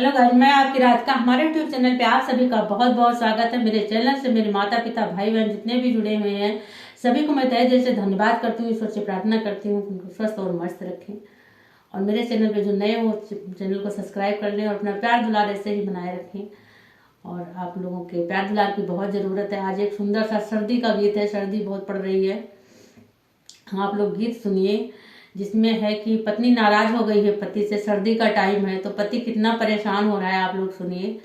Hello guys, मैं आपकी राधिका। हमारे यूट्यूब चैनल पे आप सभी का बहुत बहुत स्वागत है। मेरे चैनल से मेरे माता पिता भाई बहन जितने भी जुड़े हुए हैं सभी को मैं तहे दिल से धन्यवाद करती हूँ। ईश्वर से प्रार्थना करती हूँ कि उनको स्वस्थ और मस्त रखें। और मेरे चैनल पे जो नए हो चैनल को सब्सक्राइब कर लें और अपना प्यार दुलार ऐसे ही बनाए रखें। और आप लोगों के प्यार दुलार की बहुत ज़रूरत है। आज एक सुंदर सा सर्दी का गीत है। सर्दी बहुत पड़ रही है। आप लोग गीत सुनिए जिसमें है कि पत्नी नाराज हो गई है पति से। सर्दी का टाइम है तो पति कितना परेशान हो रहा है, आप लोग सुनिए।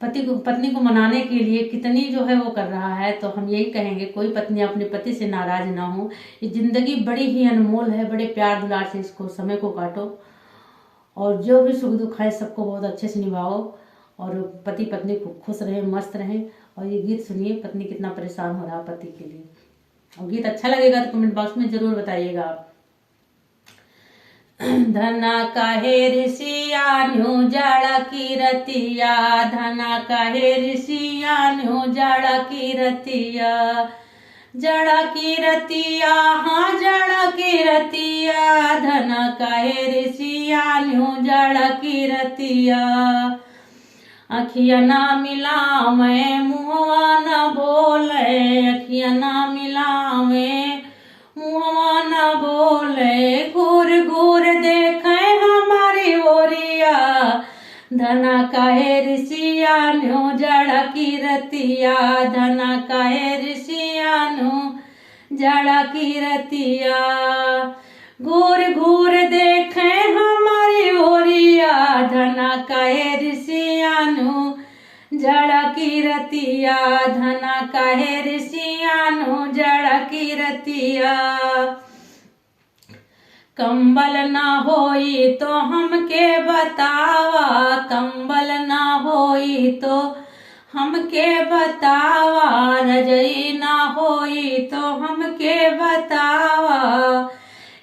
पत्नी को मनाने के लिए कितनी जो है वो कर रहा है। तो हम यही कहेंगे कोई पत्नी अपने पति से नाराज ना हो। ये जिंदगी बड़ी ही अनमोल है। बड़े प्यार दुलार से इसको समय को काटो और जो भी सुख दुख है सबको बहुत अच्छे से निभाओ और पति पत्नी खूब खुश रहें, मस्त रहें। और ये गीत सुनिए, पत्नी कितना परेशान हो रहा है पति के लिए। और गीत अच्छा लगेगा तो कमेंट बॉक्स में जरूर बताइएगा आप। धना काहे ऋषिया न्यू जड़ की रतिया, धना काहे ऋषिया न्यू जड़ की रतिया, जड़ की रतिया, हाँ जड़ की रतिया, धना काहे ऋषिया न्यू जड़ की रतिया। अखिया ना मिलावे मुहवा न बोले, अखिया ना मिलावे मुहवा न बोले, घूर घूर देखे हमारी ओरिया, धना काहे ऋषिया न्यू जड़ की रतिया, धना काहे ऋषिया न्यू जड़ की रतिया। घूर घूर देखे हमारी ओरिया, धना काहे ऋषिया न्यू जड़ की रतिया, धना काहे ऋषिया न्यू जड़ की रतिया। कंबल ना होई तो हमके बतावा, कंबल ना होई तो हमके बतावा, रजई ना होई तो हमके बतावा।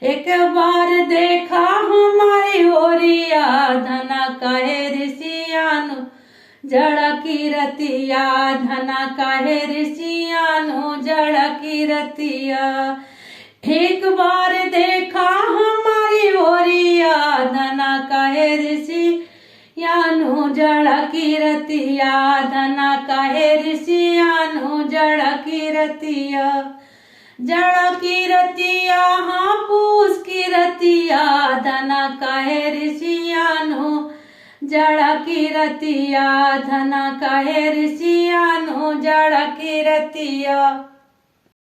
एक बार देखा हमारी ओरिया, धना काहे ऋषिया न्यू जड़ की रतिया, धना काहे ऋषिया न्यू जड़ की रतिया। एक बार देखा हमारी ओरिया, धना काहे ऋषिया न्यू जड़ की रतिया, धना काहे ऋषिया न्यू जड़ की रतिया। जड़ की रतिया, हाँ पूस की रतिया, धना काहे ऋषिया न्यू जड़ की रतिया, धना काहे ऋषिया न्यू जड़ की रतिया।